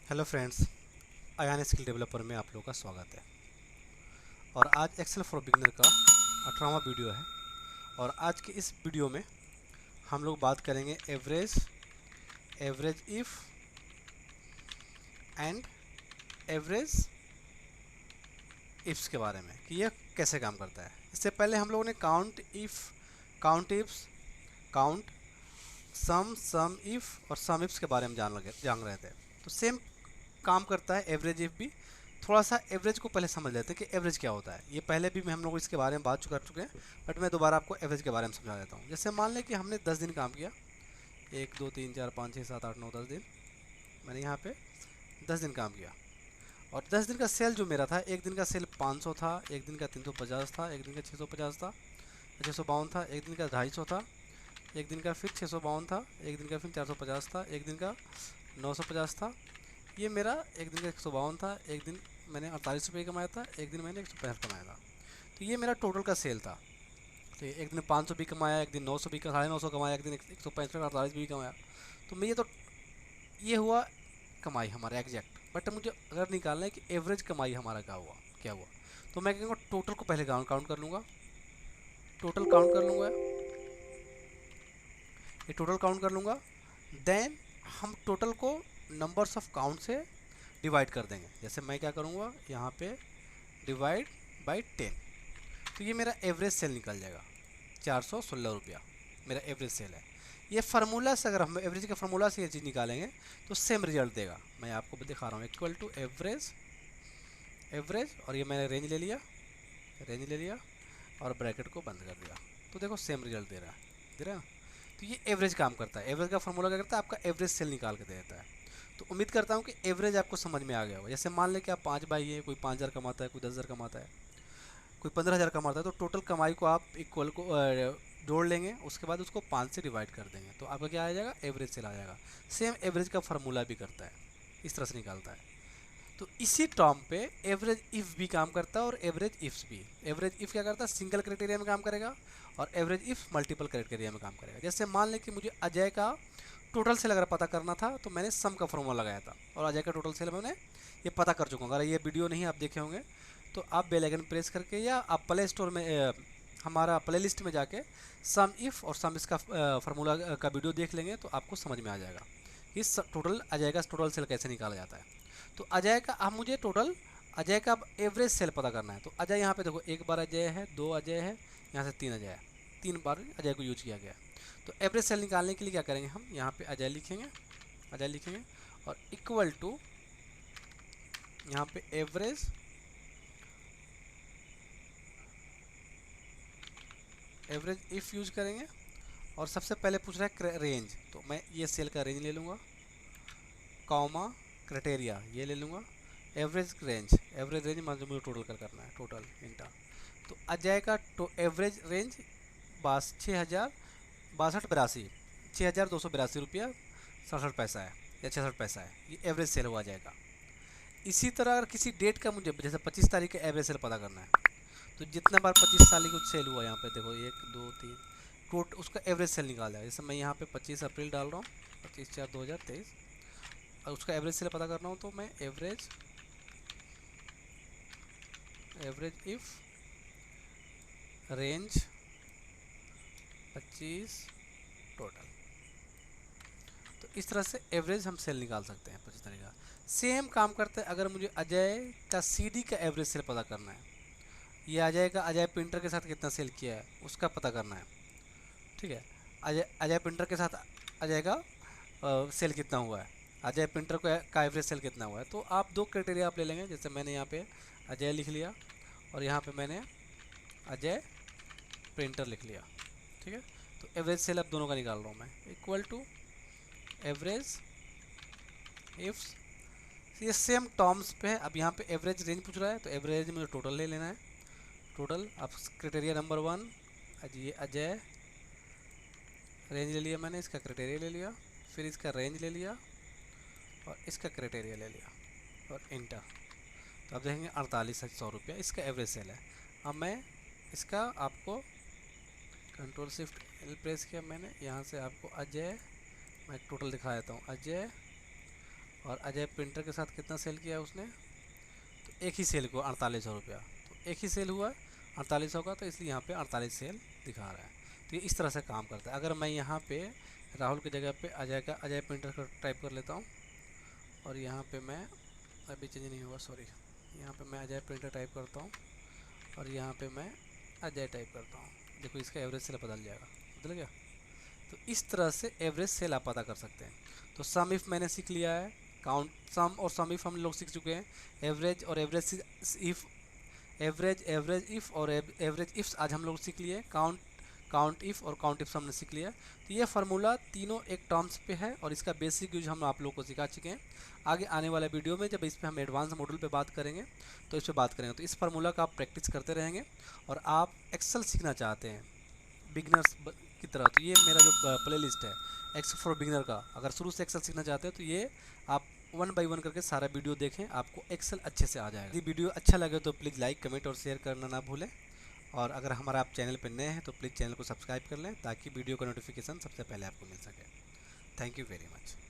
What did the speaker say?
Hello friends, Ayaan skill developer में आप लोगों का स्वागत है। और आज एक्सेल फॉर बिगिनर का 18वां वीडियो है। और आज के इस वीडियो में हम लोग बात करेंगे average, average if and average ifs के बारे में कि यह कैसे काम करता है। इससे पहले हम लोगों ने count if, count ifs, count some if और सम इफ्स के बारे में जान रहे थे। तो सेम काम करता है एवरेज इफ भी। थोड़ा सा एवरेज को पहले समझ लेते हैं कि एवरेज क्या होता है। ये पहले भी हम लोग इसके बारे में बात कर चुके हैं, बट मैं दोबारा आपको एवरेज के बारे में समझा देता हूँ। जैसे मान लें कि हमने 10 दिन काम किया, 1 2 3 4 5 6 7 8 9 10 दिन। मैंने यहाँ पे 10 दिन काम किया और 10 दिन का सेल जो मेरा था, एक दिन का सेल 500 था, एक दिन का 350 था, एक दिन का 650 था, 652 था, एक दिन का 250 था, एक दिन का फिर 652 था, एक दिन का फिर 450 था, एक दिन का 950 था। ये मेरा एक दिन का 152 था, एक दिन मैंने 48 रुपये कमाया था, एक दिन मैंने 165 कमाया था। तो ये मेरा टोटल का सेल था। तो एक दिन 500 भी कमाया, एक दिन 900 भी, 950 कमाया, एक दिन 165 48 भी कमाया। तो मैं ये हुआ कमाई हमारा एग्जैक्ट। बट मुझे अगर निकालना है कि एवरेज कमाई हमारा क्या हुआ, तो मैं कहूँगा टोटल को पहले काउंट कर लूँगा। टोटल काउंट कर लूँगा, ये टोटल काउंट कर लूँगा। देन हम टोटल को नंबर्स ऑफ काउंट से डिवाइड कर देंगे। जैसे मैं क्या करूँगा, यहाँ पे डिवाइड बाई 10। तो ये मेरा एवरेज सेल निकल जाएगा, 416 रुपया मेरा एवरेज सेल है। ये फार्मूला से, अगर हम एवरेज के फार्मूला से ये चीज़ निकालेंगे तो सेम रिजल्ट देगा। मैं आपको दिखा रहा हूँ, इक्वल टू एवरेज, एवरेज, और ये मैंने रेंज ले लिया, रेंज ले लिया और ब्रैकेट को बंद कर दिया। तो देखो सेम रिजल्ट दे रहा है ना। तो ये एवरेज काम करता है। एवरेज का फार्मूला क्या करता है, आपका एवरेज सेल निकाल के दे देता है। तो उम्मीद करता हूँ कि एवरेज आपको समझ में आ गया होगा। जैसे मान लें कि आप 5 भाई है, कोई 5,000 कमाता है, कोई 10,000 कमाता है, कोई 15,000 कमाता है। तो टोटल कमाई को आप इक्वल को जोड़ लेंगे, उसके बाद उसको 5 से डिवाइड कर देंगे, तो आपका क्या आ जाएगा, एवरेज सेल आ जाएगा। सेम एवरेज का फार्मूला भी करता है, इस तरह से निकालता है। तो इसी टर्म पे एवरेज इफ़ भी काम करता है और एवरेज इफ्स भी। एवरेज इफ़ क्या करता है, सिंगल क्राइटेरिया में काम करेगा, और एवरेज इफ़ मल्टीपल क्राइटेरिया में काम करेगा। जैसे मान लें कि मुझे अजय का टोटल सेल अगर पता करना था, तो मैंने सम का फॉर्मूला लगाया था और अजय का टोटल सेल मैंने ये पता कर चुका हूँ। अगर ये वीडियो नहीं आप देखे होंगे तो आप बेल आइकन प्रेस करके, या आप प्ले स्टोर में हमारा प्ले लिस्ट में जाके सम इफ़ और सम इसका फार्मूला का वीडियो देख लेंगे तो आपको समझ में आ जाएगा कि टोटल अजय का टोटल सेल कैसे निकाला जाता है। तो अजय का अब मुझे टोटल अजय का एवरेज सेल पता करना है। तो अजय यहाँ पे देखो, एक बार अजय है, दो अजय है, यहाँ से तीन अजय है, 3 बार अजय को यूज किया गया। तो एवरेज सेल निकालने के लिए क्या करेंगे, हम यहाँ पे अजय लिखेंगे, अजय लिखेंगे और इक्वल टू यहाँ पे एवरेज, एवरेज इफ यूज करेंगे। और सबसे पहले पूछ रहा है रेंज, तो मैं ये सेल का रेंज ले लूँगा, कॉमा क्राइटेरिया ये ले लूँगा, एवरेज रेंज, एवरेज रेंज मान मुझे टोटल करना है, टोटल इंटर। तो अजय का एवरेज रेंज 6,062 6,282 रुपया 67 पैसा है, या 66 पैसा है। ये एवरेज सेल हुआ जाएगा। इसी तरह अगर किसी डेट का मुझे, जैसे 25 तारीख का एवरेज सेल पता करना है, तो जितना बार 25 तारीख को सेल हुआ, यहाँ पे देखो 1 2 3 उसका एवरेज सेल निकाल जाएगा। जैसे मैं यहाँ पे 25 अप्रैल डाल रहा हूँ, 25/4/2023, और उसका एवरेज सेल पता करना हो तो मैं average, average if range 25 total. तो इस तरह से एवरेज हम सेल निकाल सकते हैं 25 तारीख का। सेम काम करते हैं अगर मुझे अजय का सीडी का एवरेज सेल पता करना है। ये अजय का, अजय प्रिंटर के साथ कितना सेल किया है उसका पता करना है, ठीक है। अजय अजय प्रिंटर के साथ अजय का सेल कितना हुआ है, अजय प्रिंटर का एवरेज सेल कितना हुआ है। तो आप दो क्राइटेरिया आप ले लेंगे। जैसे मैंने यहाँ पे अजय लिख लिया और यहाँ पे मैंने अजय प्रिंटर लिख लिया, ठीक है। तो एवरेज सेल अब दोनों का निकाल रहा हूँ मैं, इक्वल टू एवरेज इफ्स। ये सेम टर्म्स पे है। अब यहाँ पे एवरेज रेंज पूछ रहा है, तो एवरेज मुझे टोटल ले लेना है, टोटल। अब क्राइटेरिया नंबर 1, ये अजय, रेंज ले लिया मैंने, इसका क्राइटेरिया ले लिया, फिर इसका रेंज ले लिया और इसका क्राइटेरिया ले लिया और इंटर। तो आप देखेंगे 48,100 रुपया इसका एवरेज सेल है। अब मैं इसका आपको कंट्रोल शिफ्ट एल प्रेस किया मैंने, यहाँ से आपको अजय, मैं टोटल दिखा देता हूँ, अजय और अजय प्रिंटर के साथ कितना सेल किया उसने, तो एक ही सेल को 4800 रुपया, तो एक ही सेल हुआ 4800 का, तो इसलिए यहाँ पे 48 सेल दिखा रहा है। तो ये इस तरह से काम करता है। अगर मैं यहाँ पे राहुल की जगह पे अजय प्रिंटर का टाइप कर लेता हूँ, और यहाँ पे मैं अभी चेंज नहीं हुआ, सॉरी, यहाँ पे मैं अजय प्रिंटर टाइप करता हूँ और यहाँ पे मैं अजय टाइप करता हूँ, देखो इसका एवरेज सेल बदल जाएगा, बदल गया। तो इस तरह से एवरेज सेल आप पता कर सकते हैं। तो सम इफ़ मैंने सीख लिया है, काउंट सम और सम इफ़ हम लोग सीख चुके हैं, एवरेज और एवरेज इफ़, एवरेज इफ़ और एवरेज इफ्स आज हम लोग सीख लिए, काउंट इफ़ और काउंट इफ्स हमने सीख लिया। तो ये फार्मूला तीनों एक टर्म्स पे है और इसका बेसिक यूज हम आप लोग को सिखा चुके हैं। आगे आने वाला वीडियो में जब इस पे हम एडवांस मॉड्यूल पे बात करेंगे तो इस पे बात करेंगे। तो इस फार्मूला का आप प्रैक्टिस करते रहेंगे और आप एक्सेल सीखना चाहते हैं बिगनर्स की तरह, तो ये मेरा जो प्ले लिस्ट है एक्सेल फॉर बिगनर का, अगर शुरू से एक्सेल सीखना चाहते हैं तो ये आप 1 बाय 1 करके सारा वीडियो देखें, आपको एक्सेल अच्छे से आ जाएगा। यदि वीडियो अच्छा लगे तो प्लीज़ लाइक, कमेंट और शेयर करना ना भूलें। और अगर हमारा आप चैनल पर नए हैं तो प्लीज़ चैनल को सब्सक्राइब कर लें ताकि वीडियो का नोटिफिकेशन सबसे पहले आपको मिल सके। Thank you very much.